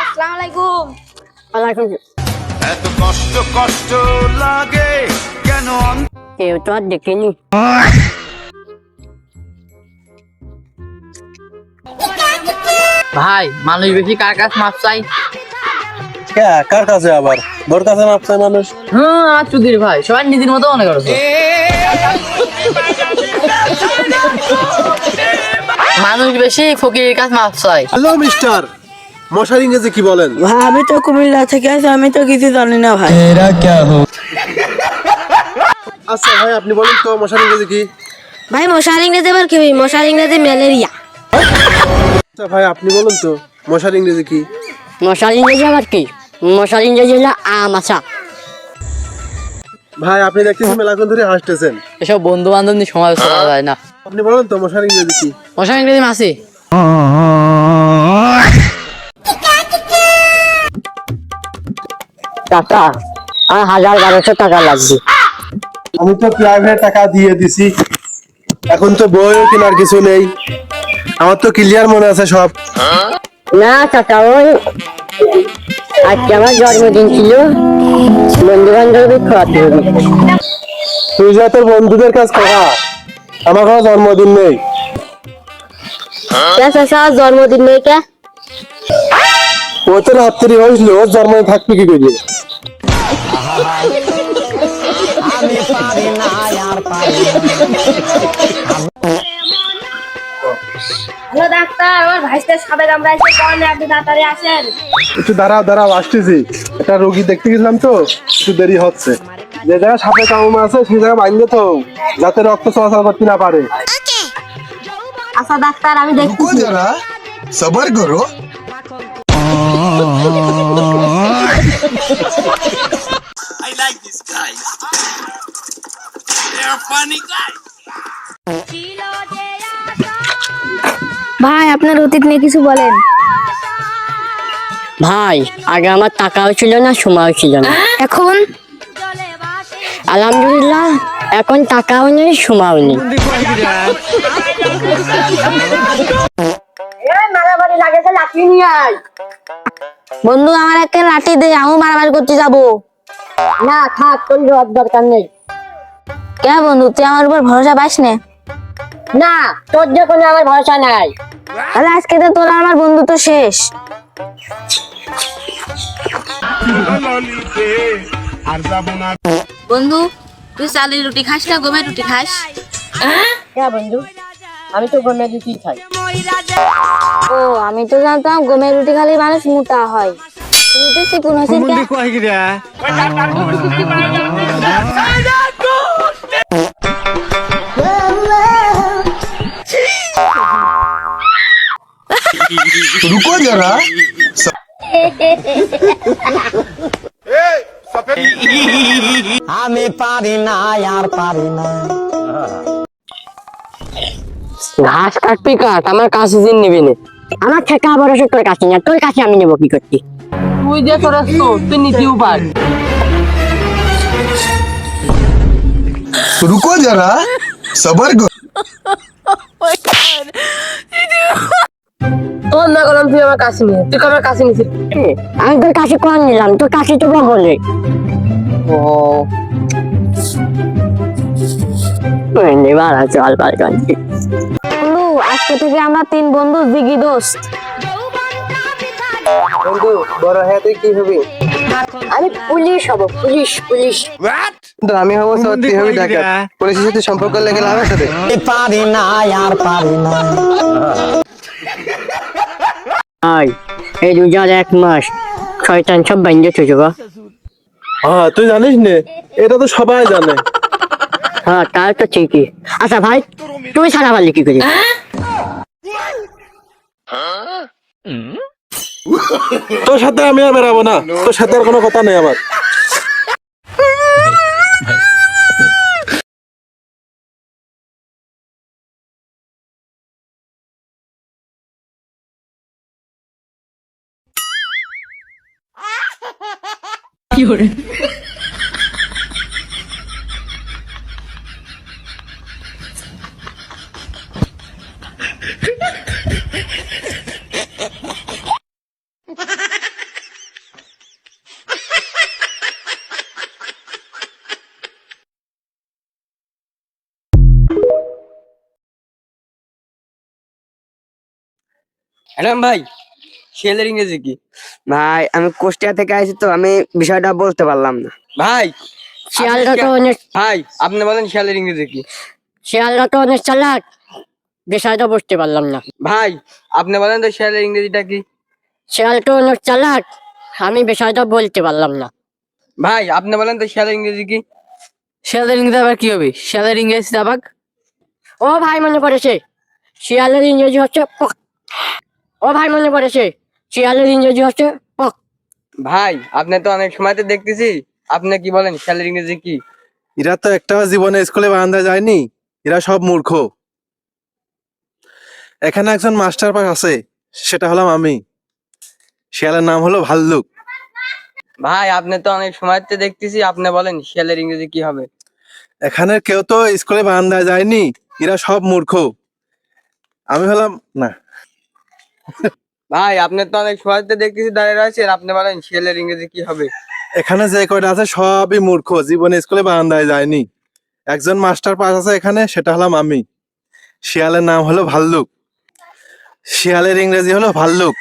আসসালামু আলাইকুম। ওয়ালাইকুম। এত কষ্ট কষ্ট লাগে কেন? কেউ তো আর দেখিনি। ভাই মানুষ বেশি কার কাছে মাপ চাই? কার কাছে আবার তোর কাছে মাপ চায় মানুষ? হ্যাঁ চুদির ভাই, সবাই নিজের মতো মনে করছো। মানুষ বেশি ফকিরের কাছে মাপ চাই। হ্যালো মিস্টার, মশার ইংরেজি কি বলেন? ভাই আমি তো কুমিল্লা থেকে আছি, আমি তো কিছু জানি না ভাই। আচ্ছা ভাই আপনি বলেন তো মশার ইংরেজি কি? ভাই মশার ইংরেজি আবার কি? মশার ইংরেজি ম্যালেরিয়া। আচ্ছা ভাই আপনি বলুন তো মশার ইংরেজি কি? মশার ইংরেজি আবার কি? মশার ইংরেজি হলো আমাশা। ভাই আপনি দেখতেছি মেলাক্ষণ ধরে হাসতেছেন। এসব বন্ধু বান্ধব নিয়ে সময় চলা যায় না। আপনি বলেন তো মশার ইংরেজি কি? মশার ইংরেজি মাসি। টাকা আর 1200 টাকা লাগবে। আমি তো প্রাইভেট টাকা দিয়ে দিছি, এখন তো বইও কেনার কিছু নেই। আমার তো ক্লিয়ার মনে আছে সব। না টাকা ওই আজকে আমার জন্মদিন ছিল, বন্ধু বান্ধব খাওয়াতে হবে। তুই যা তোর বন্ধুদের কাছে খাওয়া, আমার কোনো জন্মদিন নেই। কে চাচা জন্মদিন নেই কে? ও তো রাত্রি হয়েছিল, ওর জন্মদিন থাকবে কি করে? হ্যালো ডাক্তার, আমার ভাইস্তে সাপে কামড়াইছে, কোন আপনি তাড়াতাড়ি আসেন। একটু দাঁড়াও আসতেছি। একটা রোগী দেখতে গেছিলাম তো একটু দেরি হচ্ছে। যে জায়গায় সাপে কামড় আছে সেই জায়গায় বাইন্ধে তো, যাতে রক্ত চলাচল করতে না পারে। আচ্ছা ডাক্তার আমি দেখতেছি। যারা সবার করো। I like this guys. They are funny guys. ভাই আপনার অতীত নিয়ে কিছু বলেন। ভাই আগে আমার টাকাও ছিল না, সময়ও ছিল না। এখন আলহামদুলিল্লাহ এখন টাকাও নেই, সময়ও নেই। বন্ধু আমার একটা লাঠি দে, আমি মারামারি করতে যাবো। না থাক, তোর যাওয়ার দরকার নেই। কে বন্ধু তুই আমার উপর ভরসা পাস না? না তোর যে কোনো আমার ভরসা নাই। তাহলে আজকে তো তোর আর আমার বন্ধুত্ব শেষ। বন্ধু তুই চালের রুটি খাস না গমের রুটি খাস? হ্যাঁ বন্ধু, আমি তো গমের রুটি খাই। ও আমি তো জানতাম গমের রুটি খালি মানুষ মোটা হয়। তুমি তো চিকুন হয়েছেন কে? रुको जरा। আমি পারি না আর পারি না। ঘাস কাটবি কাট, আমার কাছে দিন নিবি না। আমার থেকে আবার ওষুধ তোর কাছে না, তোর কাছে আমি নেবো কি করছি? তুই যে তোর তুই নিতেও পার। रुको जरा सबर करो। তোর না করলাম তুই আমার কাছে নিয়ে, তুই আমার কাছে নিছিস। আমি তোর কাছে কম নিলাম, তোর কাছে তো বলে। ও এবার চল পাল্টাচ্ছি। বন্ধু আজকে থেকে আমরা 3 বন্ধু জিগি দোস্ত। বন্ধু বড় হয়ে তুই কি হবি? আমি পুলিশ হব, পুলিশ পুলিশ। আমি হবো সত্যি হবি ডাকাত। পুলিশের সাথে সম্পর্ক লেগে লাভ আছে রে? পারি না আর পারি না। এই 2001 মাস শয়তান সব বাইন্দে চুজো গো। হ্যাঁ তুই জানিস নে, এটা তো সবাই জানে। হ্যাঁ তার তো ঠিকই। আচ্ছা ভাই তুই ছাড়া পারলি কি করি? তোর সাথে আমি আর বেরাবো না, তোর সাথে আর কোনো কথা নেই আমার। ম্যাডাম ভাই শিয়ালের ইংরেজি কি? ভাই আমি কুষ্টিয়া থেকে আইছি তো আমি বিষয়টা বলতে পারলাম না। ভাই শিয়ালটা তো অনেক ভাই আপনি বলেন শিয়ালের ইংরেজি কি? শিয়ালটা তো অনেক চালাক, বিষয়টা বুঝতে পারলাম না। ভাই আপনি বলেন তো শিয়ালের ইংরেজিটা কি? শিয়ালটা অনেক চালাক, আমি বিষয়টা বলতে পারলাম না। ভাই আপনি বলেন তো শিয়ালের ইংরেজি কি? শিয়ালের ইংরেজি আবার কি হবে? শিয়ালের ইংরেজি আবার ও ভাই মনে পড়েছে, শিয়ালের ইংরেজি হচ্ছে পক। ও ভাই মনে পড়েছে, শিয়ালের ইংরেজি হচ্ছে পক। ভাই আপনি তো অনেক সময়তে দেখতেছি, আপনি কি বলেন শিয়ালের ইংরেজি কি? এরা তো একটা জীবনে স্কুলে বারান্দা যায়নি, এরা সব মূর্খ। এখানে একজন মাস্টার পাস আছে, সেটা হলাম আমি। শিয়ালের নাম হলো ভাল্লুক। ভাই আপনি তো অনেক সময়তে দেখতেছি, আপনি বলেন শিয়ালের ইংরেজি কি হবে? এখানে কেউ তো স্কুলে বারান্দা যায়নি, এরা সব মূর্খ। আমি হলাম না। ভাই আপনি তো অনেক সময়তে দেখতেছি দাঁড়িয়ে রয়েছেন, আপনি বলেন শিয়ালের ইংরেজি কি হবে? এখানে যে কয়টা আছে সবই মূর্খ, জীবনে স্কুলে বারান্দায় যায়নি। একজন মাস্টার পাস আছে এখানে, সেটা হলাম আমি। শিয়ালের নাম হলো ভাল্লুক। শিয়ালের ইংরেজি হলো ভাল্লুক।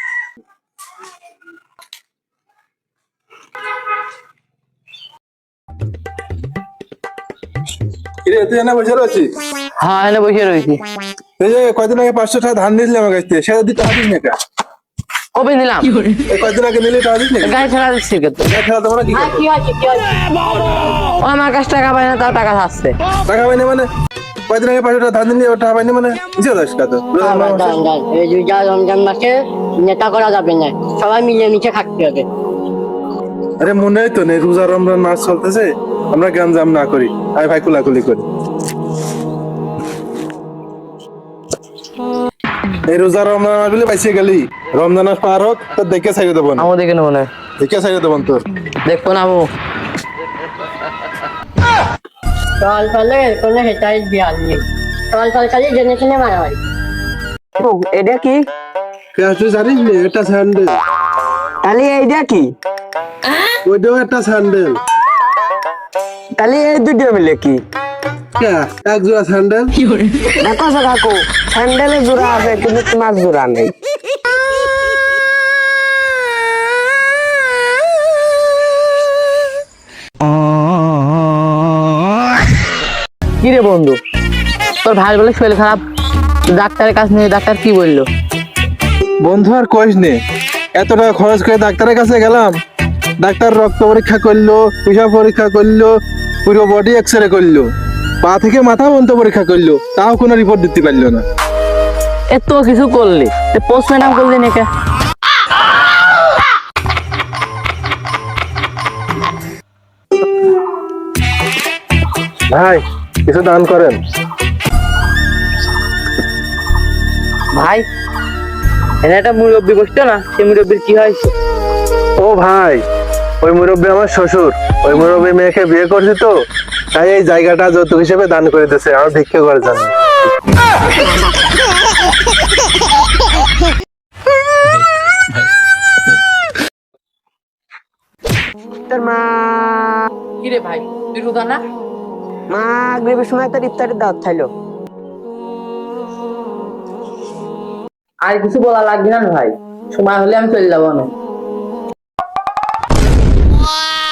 কিরে তুই এনে বসে রয়েছিস? হ্যাঁ এনে বসে রয়েছি। এই যে কয়দিন আগে 500 টাকা ধান নিয়েছিলি আমার কাছ থেকে, সেটা দিতে পারিস না? কবে নিলাম? এই কয়দিন আগে নিলে টাকা দিস না? গাড়ি ছেড়া দিচ্ছি কিন্তু। খেলা তোমরা কি করছো? ও আমার কাছ টাকা পায় না, তাও টাকা আসছে। টাকা পাইনি মানে? কয়দিন আগে 500 টাকা ধান দিলি, ওর টাকা পাইনি মানে? কিসে যাস কত? এই দুইটা রমজান মাসে নেতা করা যাবে না, সবাই মিলেমিশে থাকতে হবে। আরে মনে হয় তো নেই, রোজা রমজান মাস চলতেছে, আমরা গ্যাঞ্জাম না করি, আয় ভাই কুলাকুলি করি। এই রোজা রমজান মাস বলে পাইছে গেলি, রমজান মাস পার হোক তোর দেখে ছাইড়ে দেবো না, আমার দেখে নেবো না, দেখে ছাইড়ে দেবো তোর। দেখবো না আমু। চল ফলে কোনো হেটাই বিয়াল নেই, চল ফল খালি জেনে শুনে মারা হয়। এটা কি? তুই জানিস নি এটা স্যান্ডেল? তাহলে এইটা কি? ওইটাও একটা স্যান্ডেল। তাহলে এই দুটো মিলে কি? এক জোড়া স্যান্ডেল। দেখো কাকু, স্যান্ডেলের জোড়া আছে কিন্তু তোমার জোড়া নেই। কি রে বন্ধু, তোর ভাই বলে শরীর খারাপ, ডাক্তারের কাছে নিয়ে ডাক্তার কি বললো? বন্ধু আর কইস নে, এত টাকা খরচ করে ডাক্তারের কাছে গেলাম, ডাক্তার রক্ত পরীক্ষা করলো, পেশাব পরীক্ষা করলো, পুরো বডি এক্সরে করলো, পা থেকে মাথা পর্যন্ত পরীক্ষা করলো, তাও কোনো রিপোর্ট দিতে পারলো না। এত কিছু করলি, পোস্টম্যান করলি নাকি? ভাই কিছু দান করেন। ভাই এখানে একটা মুরব্বী বসতো না, সেই মুরব্বীর কি হয়েছে? ও ভাই, ওই মুরব্বী আমার শ্বশুর, ওই মুরব্বী মেয়েকে বিয়ে করছে তো, তাই এই জায়গাটা যৌতুক হিসেবে দান করে দিয়েছে আমার ভিক্ষা করার জন্য। তোর মা কি রে ভাই, তুই রোজা না? মা গ্রেবের সময় তোর ইফতারের দাওয়াত খাইলো। আর কিছু বলা লাগবে না ভাই, সময় হলে আমি চলে যাবো না।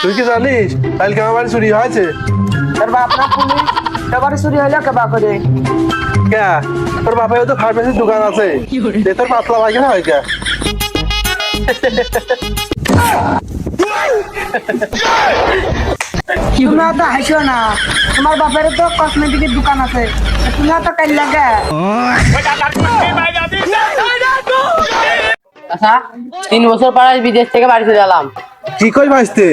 তুই কি জানিস কালকে আমার বাড়ি চুরি হয়েছে? তোর বাপ না পুলিশ, সবার চুরি হইলো কেবা করে? কে? তোর বাপের তো ফার্মেসির দোকান আছে, যে তোর পাতলা পায়খানা হয় কে? তুমি তো হাসো না, তোমার বাপের তো কসমেটিকের দোকান আছে, তুমি তো কাল লাগে। আচ্ছা 3 বছর পর বিদেশ থেকে বাড়ি চলে এলাম। কি কই ভাসতে,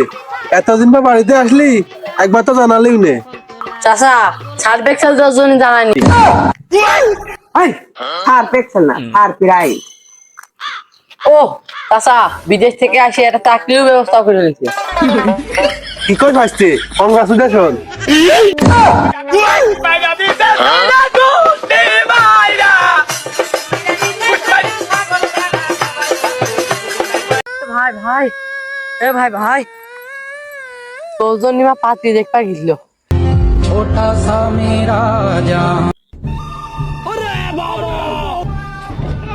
এতদিন পর বাড়িতে আসলি, একবার তো জানালিও নে। চাচা সার্ভেক্সেল জন্য জানাইনি। আর পেক্সেল না, আর প্রায়। ও চাচা বিদেশ থেকে আসি একটা চাকরির ব্যবস্থা করে রেখেছি। কি কই ভাসতে, কংগ্রাচুলেশন। ভাই ভাই, এ ভাই ভাই, তোর জন্য মা পাত্রী দেখতে গেছিল।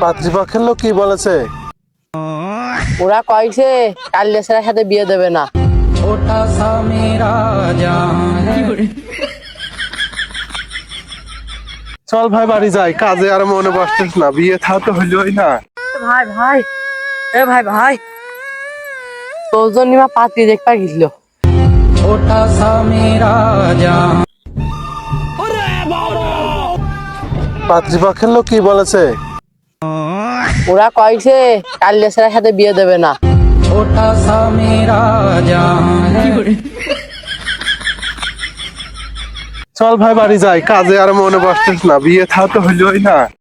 পাত্রীপক্ষের লোক কি বলেছে? ওরা কয়েছে কাল্লেশ্বরের সাথে বিয়ে দেবে না। চল ভাই বাড়ি যাই, কাজে আর মনে বসতেছ না, বিয়ে থা তো হইলই না। ভাই ভাই এ ভাই ভাই তোর জন্য মা পাত্রী দেখতে গেছিল। পাত্রীপক্ষের লোক কি বলেছে? ওরা কয়েছে কাল্লেশ্বরের সাথে বিয়ে দেবে না। চল ভাই বাড়ি যাই, কাজে আর মনে বসতেছ না, বিয়ে থা তো হইলই না।